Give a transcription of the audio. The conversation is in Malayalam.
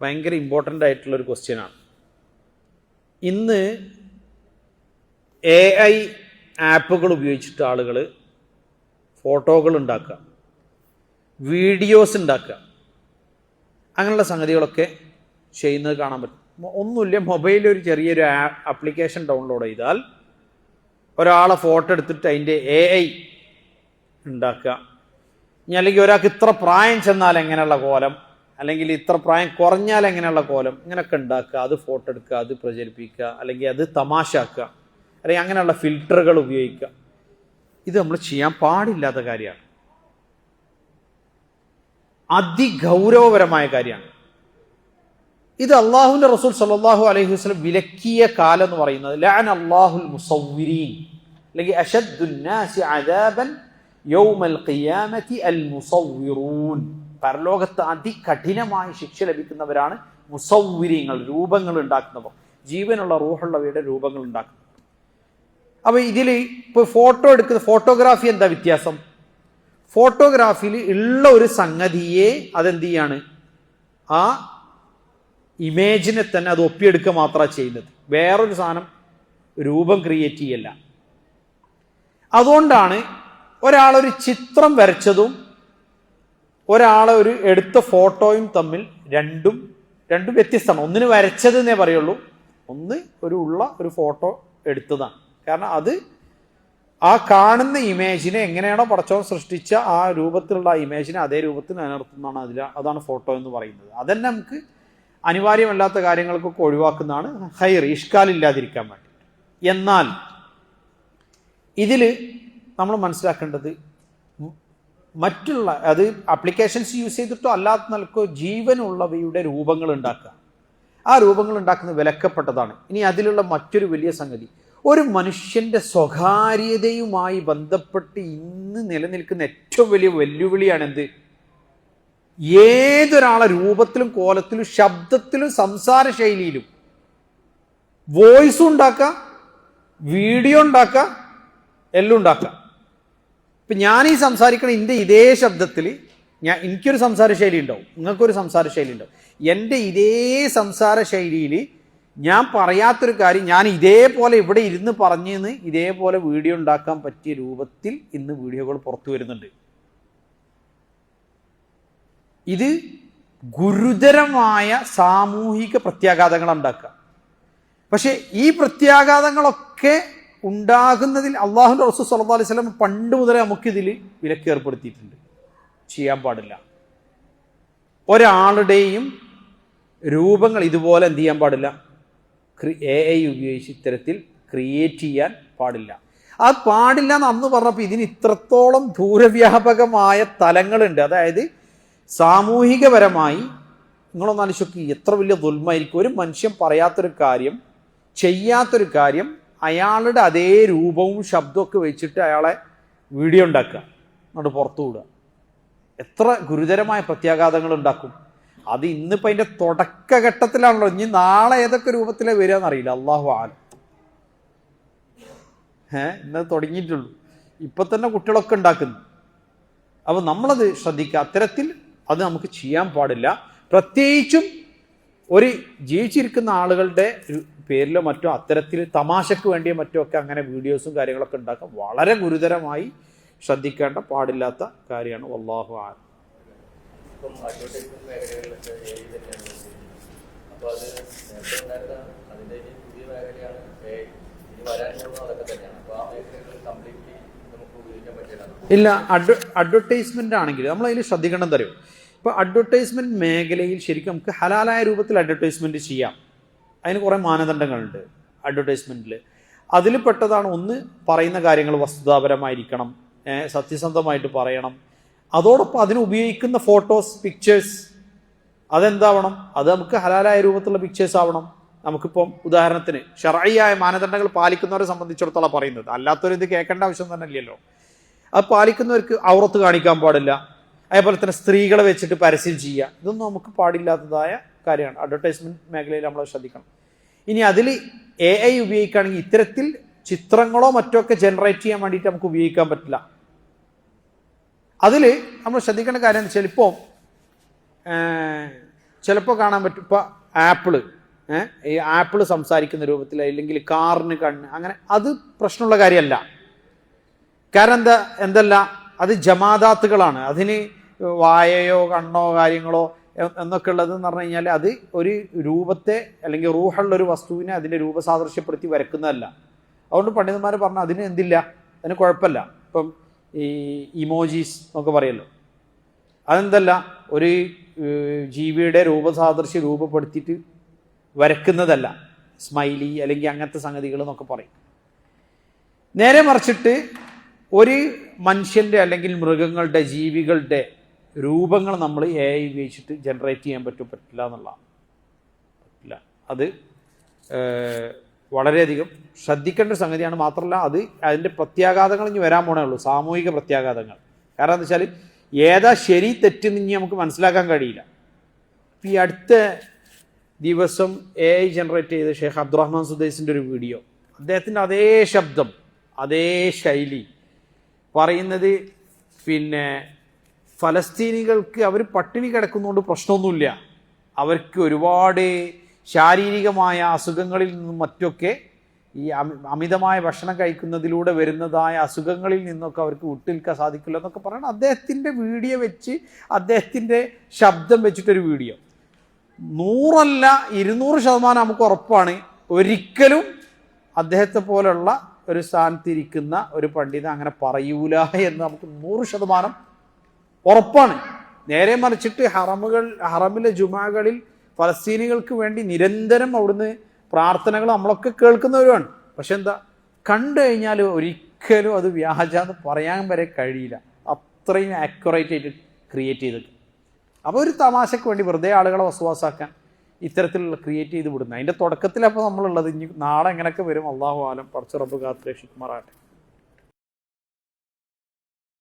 ഭയങ്കര ഇമ്പോർട്ടൻ്റ് ആയിട്ടുള്ളൊരു ക്വസ്റ്റ്യനാണ്. ഇന്ന് AI ആപ്പുകൾ ഉപയോഗിച്ചിട്ട് ആളുകൾ ഫോട്ടോകൾ ഉണ്ടാക്കുക, വീഡിയോസ് ഉണ്ടാക്കുക, അങ്ങനെയുള്ള സംഗതികളൊക്കെ ചെയ്യുന്നത് കാണാൻ പറ്റും. ഒന്നുമില്ല, മൊബൈലിൽ ഒരു ചെറിയൊരു ആപ്ലിക്കേഷൻ ഡൗൺലോഡ് ചെയ്താൽ ഒരാളെ ഫോട്ടോ എടുത്തിട്ട് അതിൻ്റെ AI ഉണ്ടാക്കുക. ഇനി അല്ലെങ്കിൽ ഒരാൾക്ക് ഇത്ര പ്രായം ചെന്നാൽ എങ്ങനെയുള്ള കോലം, അല്ലെങ്കിൽ ഇത്ര പ്രായം കുറഞ്ഞാൽ എങ്ങനെയുള്ള കോലം, ഇങ്ങനെയൊക്കെ ഉണ്ടാക്കുക, അത് ഫോട്ടോ എടുക്കുക, അത് പ്രചരിപ്പിക്കുക, അല്ലെങ്കിൽ അത് തമാശാക്കുക, അല്ലെങ്കിൽ അങ്ങനെയുള്ള ഫിൽറ്ററുകൾ ഉപയോഗിക്കുക. ഇത് നമ്മൾ ചെയ്യാൻ പാടില്ലാത്ത കാര്യമാണ്, അതിഗൗരവപരമായ കാര്യമാണ്. ഇത് അള്ളാഹുവിൻ്റെ റസൂൽ സല്ലല്ലാഹു അലൈഹി വസല്ലം വിലക്കിയ കാലം എന്ന് പറയുന്നത് ലഅന അല്ലാഹുൽ മുസവ്വിരീൻ, അല്ലെങ്കിൽ അശദ്ദുന്നാസി അദാബൻ യൗമൽ ഖിയാമത്തി അൽ മുസവ്വിറൂൻ. പരലോകത്ത് അതികഠിനമായ ശിക്ഷ ലഭിക്കുന്നവരാണ് മുസവ്വിരീങ്ങൾ, രൂപങ്ങൾ ഉണ്ടാക്കുന്നവർ, ജീവനുള്ള റൂഹുള്ളവയുടെ രൂപങ്ങൾ ഉണ്ടാക്കുന്നത്. അപ്പോൾ ഇതിൽ ഇപ്പോൾ ഫോട്ടോ എടുക്കുന്ന ഫോട്ടോഗ്രാഫി എന്താ വ്യത്യാസം? ഫോട്ടോഗ്രാഫിയിൽ ഉള്ള ഒരു സംഗതിയെ അതെന്ത് ചെയ്യാണ്, ആ ഇമേജിനെ തന്നെ അത് ഒപ്പിയെടുക്കുക മാത്രമാണ് ചെയ്യുന്നത്, വേറൊരു സാധനം രൂപം ക്രിയേറ്റ് ചെയ്യല്ല. അതുകൊണ്ടാണ് ഒരാളൊരു ചിത്രം വരച്ചതും ഒരാളെ ഒരു എടുത്ത ഫോട്ടോയും തമ്മിൽ രണ്ടും വ്യത്യസ്തമാണ്. ഒന്നിന് വരച്ചതെന്നേ പറയുള്ളൂ, ഒന്ന് ഒരു ഫോട്ടോ എടുത്തതാണ്. കാരണം അത് ആ കാണുന്ന ഇമേജിനെ എങ്ങനെയാണോ പടച്ചവൻ സൃഷ്ടിച്ച ആ രൂപത്തിലുള്ള ആ ഇമേജിനെ അതേ രൂപത്തിൽ നിലനിർത്തുന്നതാണ് അതാണ് ഫോട്ടോ എന്ന് പറയുന്നത്. അതന്നെ നമുക്ക് അനിവാര്യമല്ലാത്ത കാര്യങ്ങൾക്കൊക്കെ ഒഴിവാക്കുന്നതാണ് ഹൈർ, ഇഷ്കാലില്ലാതിരിക്കാൻ വേണ്ടി. എന്നാൽ ഇതിൽ നമ്മൾ മനസ്സിലാക്കേണ്ടത് മറ്റുള്ള അത് ആപ്ലിക്കേഷൻസ് യൂസ് ചെയ്തിട്ടോ അല്ലാത്ത നിലക്കോ ജീവനുള്ളവയുടെ രൂപങ്ങൾ ഉണ്ടാക്കുക, ആ രൂപങ്ങൾ ഉണ്ടാക്കുന്നത് വിലക്കപ്പെട്ടതാണ്. ഇനി അതിലുള്ള മറ്റൊരു വലിയ സംഗതി, ഒരു മനുഷ്യൻ്റെ സ്വകാര്യതയുമായി ബന്ധപ്പെട്ട് ഇന്ന് നിലനിൽക്കുന്ന ഏറ്റവും വലിയ വെല്ലുവിളിയാണ് എന്ത്? ഏതൊരാളെ രൂപത്തിലും കോലത്തിലും ശബ്ദത്തിലും സംസാര ശൈലിയിലും വോയിസും ഉണ്ടാക്കുക, വീഡിയോ ഉണ്ടാക്കുക, എല്ലാം ഉണ്ടാക്കുക. ഇപ്പം ഞാൻ ഈ സംസാരിക്കണ എൻ്റെ ഇതേ ശബ്ദത്തിൽ എനിക്കൊരു സംസാര ശൈലി ഉണ്ടാവും, നിങ്ങൾക്കൊരു സംസാര ശൈലി ഉണ്ടാവും. എൻ്റെ ഇതേ സംസാര ശൈലിയിൽ ഞാൻ പറയാത്തൊരു കാര്യം ഞാൻ ഇതേപോലെ ഇവിടെ ഇരുന്ന് പറഞ്ഞെന്ന് ഇതേപോലെ വീഡിയോ ഉണ്ടാക്കാൻ പറ്റിയ രൂപത്തിൽ ഇന്ന് വീഡിയോകൾ പുറത്തു വരുന്നുണ്ട്. ഇത് ഗുരുതരമായ സാമൂഹിക പ്രത്യാഘാതങ്ങൾ ഉണ്ടാക്കുക. പക്ഷെ ഈ പ്രത്യാഘാതങ്ങളൊക്കെ ഉണ്ടാകുന്നതിൽ അള്ളാഹുവിൻ്റെ റസൂൽ സല്ലല്ലാഹു അലൈഹി വസല്ലം പണ്ട് മുതലേ നമുക്കിതിൽ വിലക്ക് ഏർപ്പെടുത്തിയിട്ടുണ്ട്, ചെയ്യാൻ പാടില്ല. ഒരാളുടെയും രൂപങ്ങൾ ഇതുപോലെ എന്ത് ചെയ്യാൻ പാടില്ല, AI ഉപയോഗിച്ച് ഇത്തരത്തിൽ ക്രിയേറ്റ് ചെയ്യാൻ പാടില്ല. അത് പാടില്ല എന്ന് അന്ന് പറഞ്ഞപ്പോൾ ഇതിന് ഇത്രത്തോളം ദൂരവ്യാപകമായ തലങ്ങളുണ്ട്. അതായത് സാമൂഹികപരമായി നിങ്ങളൊന്ന് ആലോചിച്ച് എത്ര വലിയ ദുൽമായിരിക്കും. ഒരു മനുഷ്യൻ പറയാത്തൊരു കാര്യം, ചെയ്യാത്തൊരു കാര്യം അയാളുടെ അതേ രൂപവും ശബ്ദമൊക്കെ വെച്ചിട്ട് അയാളെ വീഡിയോ ഉണ്ടാക്കുക, എന്നിട്ട് പുറത്തു വിടുക. എത്ര ഗുരുതരമായ പ്രത്യാഘാതങ്ങൾ ഉണ്ടാക്കും. അത് ഇന്നിപ്പോൾ അതിൻ്റെ തുടക്കഘട്ടത്തിലാണല്ലോ. ഇനി നാളെ ഏതൊക്കെ രൂപത്തിലേ വരിക എന്നറിയില്ല, അള്ളാഹു ആലം. ഇന്നത് തുടങ്ങിയിട്ടുള്ളൂ, ഇപ്പൊ തന്നെ കുട്ടികളൊക്കെ ഉണ്ടാക്കുന്നു. അപ്പോൾ നമ്മളത് ശ്രദ്ധിക്കുക, അത്തരത്തിൽ അത് നമുക്ക് ചെയ്യാൻ പാടില്ല. പ്രത്യേകിച്ചും ഒരു ജീവിച്ചിരിക്കുന്ന ആളുകളുടെ പേരിലോ മറ്റോ അത്തരത്തിൽ തമാശക്ക് വേണ്ടിയോ മറ്റോ ഒക്കെ അങ്ങനെ വീഡിയോസും കാര്യങ്ങളൊക്കെ ഉണ്ടാക്കാൻ വളരെ ഗുരുതരമായി ശ്രദ്ധിക്കേണ്ട പാടില്ലാത്ത കാര്യമാണ്. വല്ലാഹു ആലം. ഇല്ല, അഡ്വർടൈസ്മെന്റ് ആണെങ്കിൽ നമ്മൾ അതിൽ ശ്രദ്ധിക്കണം തരും. ഇപ്പോൾ അഡ്വർടൈസ്മെന്റ് മേഖലയിൽ ശരിക്കും നമുക്ക് ഹലാലായ രൂപത്തിൽ അഡ്വർടൈസ്മെന്റ് ചെയ്യാം. അതിന് കുറേ മാനദണ്ഡങ്ങളുണ്ട് അഡ്വർടൈസ്മെന്റിൽ. അതിൽ പെട്ടതാണ് ഒന്ന്, പറയുന്ന കാര്യങ്ങൾ വസ്തുതാപരമായിരിക്കണം, സത്യസന്ധമായിട്ട് പറയണം. അതോടൊപ്പം അതിന് ഉപയോഗിക്കുന്ന ഫോട്ടോസ്, പിക്ചേഴ്സ് അതെന്താവണം, അത് നമുക്ക് ഹലാലായ രൂപത്തിലുള്ള പിക്ചേഴ്സ് ആവണം. നമുക്കിപ്പം ഉദാഹരണത്തിന് ശർഈയായ മാനദണ്ഡങ്ങൾ പാലിക്കുന്നവരെ സംബന്ധിച്ചിടത്തോളം പറയുന്നത്, അല്ലാത്തവർ ഇത് കേൾക്കേണ്ട ആവശ്യം തന്നെ ഇല്ലല്ലോ. അത് പാലിക്കുന്നവർക്ക് ഔറത്ത് കാണിക്കാൻ പാടില്ല, അതേപോലെ തന്നെ സ്ത്രീകളെ വെച്ചിട്ട് പരസ്യം ചെയ്യുക, ഇതൊന്നും നമുക്ക് പാടില്ലാത്തതായ കാര്യമാണ്. അഡ്വർടൈസ്മെന്റ് മേഖലയിൽ നമ്മൾ ശ്രദ്ധിക്കണം. ഇനി അതിൽ AI ഉപയോഗിക്കുകയാണെങ്കിൽ ഇത്തരത്തിൽ ചിത്രങ്ങളോ മറ്റോ ഒക്കെ ജനറേറ്റ് ചെയ്യാൻ വേണ്ടിയിട്ട് നമുക്ക് ഉപയോഗിക്കാൻ പറ്റില്ല. അതിൽ നമ്മൾ ശ്രദ്ധിക്കേണ്ട കാര്യം എന്ന് വെച്ചാൽ, ഇപ്പോൾ ചിലപ്പോൾ കാണാൻ പറ്റും. ഇപ്പോൾ ആപ്പിള്, ഈ ആപ്പിള് സംസാരിക്കുന്ന രൂപത്തിൽ, അല്ലെങ്കിൽ കാറിന് കണ്ണ്, അങ്ങനെ അത് പ്രശ്നമുള്ള കാര്യമല്ല. കാരണം എന്തല്ല, അത് ജമാദാത്തുകളാണ്. അതിന് വായയോ കണ്ണോ കാര്യങ്ങളോ എന്നൊക്കെ ഉള്ളതെന്ന് പറഞ്ഞു കഴിഞ്ഞാൽ അത് ഒരു രൂപത്തെ അല്ലെങ്കിൽ റൂഹുള്ള ഒരു വസ്തുവിനെ അതിൻ്റെ രൂപസാദൃശ്യപ്പെടുത്തി വരക്കുന്നതല്ല. അതുകൊണ്ട് പണ്ഡിതന്മാർ പറഞ്ഞാൽ അതിന് എന്തില്ല, അതിന് കുഴപ്പമില്ല. ഇപ്പം ഈ ഇമോജീസ് എന്നൊക്കെ പറയല്ലോ, അതെന്തല്ല, ഒരു ജീവിയുടെ രൂപസാദൃശ്യം രൂപപ്പെടുത്തിയിട്ട് വരക്കുന്നതല്ല. സ്മൈലി അല്ലെങ്കിൽ അങ്ങനത്തെ സംഗതികൾ എന്നൊക്കെ പറയും. നേരെ മറിച്ചിട്ട് ഒരു മനുഷ്യൻ്റെ അല്ലെങ്കിൽ മൃഗങ്ങളുടെ, ജീവികളുടെ രൂപങ്ങൾ നമ്മൾ AI ഉപയോഗിച്ചിട്ട് ജനറേറ്റ് ചെയ്യാൻ പറ്റില്ല എന്നുള്ളതാണ്. പറ്റില്ല. അത് വളരെയധികം ശ്രദ്ധിക്കേണ്ട ഒരു സംഗതിയാണ്. മാത്രമല്ല അത് അതിൻ്റെ പ്രത്യാഘാതങ്ങൾ ഇനി വരാൻ പോണേ ഉള്ളൂ, സാമൂഹിക പ്രത്യാഘാതങ്ങൾ. കാരണം എന്താ വെച്ചാൽ ഏതാ ശരി തെറ്റെന്ന് ഇനി നമുക്ക് മനസ്സിലാക്കാൻ കഴിയില്ല. ഈ അടുത്ത ദിവസം AI ജനറേറ്റ് ചെയ്ത ഷെയ്ഖ് അബ്ദുറഹ്മാൻ സുദൈസിൻ്റെ ഒരു വീഡിയോ, അദ്ദേഹത്തിൻ്റെ അതേ ശബ്ദം, അതേ ശൈലി പറയുന്നത്, പിന്നെ ഫലസ്തീനികൾക്ക് അവർ പട്ടിണി കിടക്കുന്നതുകൊണ്ട് പ്രശ്നമൊന്നുമില്ല, അവർക്ക് ഒരുപാട് ശാരീരികമായ അസുഖങ്ങളിൽ നിന്നും മറ്റൊക്കെ ഈ അമിതമായ ഭക്ഷണം കഴിക്കുന്നതിലൂടെ വരുന്നതായ അസുഖങ്ങളിൽ നിന്നൊക്കെ അവർക്ക് വിട്ടുനിൽക്കാൻ സാധിക്കില്ല എന്നൊക്കെ പറയണം. അദ്ദേഹത്തിൻ്റെ വീഡിയോ വെച്ച്, അദ്ദേഹത്തിൻ്റെ ശബ്ദം വെച്ചിട്ടൊരു വീഡിയോ 100 അല്ല 200% നമുക്ക് ഉറപ്പാണ്, ഒരിക്കലും അദ്ദേഹത്തെ പോലുള്ള ഒരു സ്ഥാനത്തിരിക്കുന്ന ഒരു പണ്ഡിതൻ അങ്ങനെ പറയൂല എന്ന് നമുക്ക് 100% ഉറപ്പാണ്. നേരെ മറിച്ചിട്ട് ഹറമിലെ ജുമാകളിൽ ഫലസ്തീനികൾക്ക് വേണ്ടി നിരന്തരം അവിടുന്ന് പ്രാർത്ഥനകൾ നമ്മളൊക്കെ കേൾക്കുന്നവരുമാണ്. പക്ഷെ എന്താ, കണ്ടു കഴിഞ്ഞാൽ ഒരിക്കലും അത് വ്യാജാന്ന് പറയാൻ വരെ കഴിയില്ല, അത്രയും ആക്യുറേറ്റ് ആയിട്ട് ക്രിയേറ്റ് ചെയ്തിട്ട്. അപ്പോൾ ഒരു തമാശക്ക് വേണ്ടി വെറുതെ ആളുകളെ വസ്വാസാക്കാൻ ഇത്തരത്തിലുള്ള ക്രിയേറ്റ് ചെയ്ത് വിടുന്നത്. അതിൻ്റെ തുടക്കത്തിലപ്പോൾ നമ്മളുള്ളത്. ഇനി നാളെ എങ്ങനെയൊക്കെ വരും അള്ളാഹു ആലം, പടച്ച റബ്ബ് കാത്ത് രക്ഷിക്കുമാറാകട്ടെ.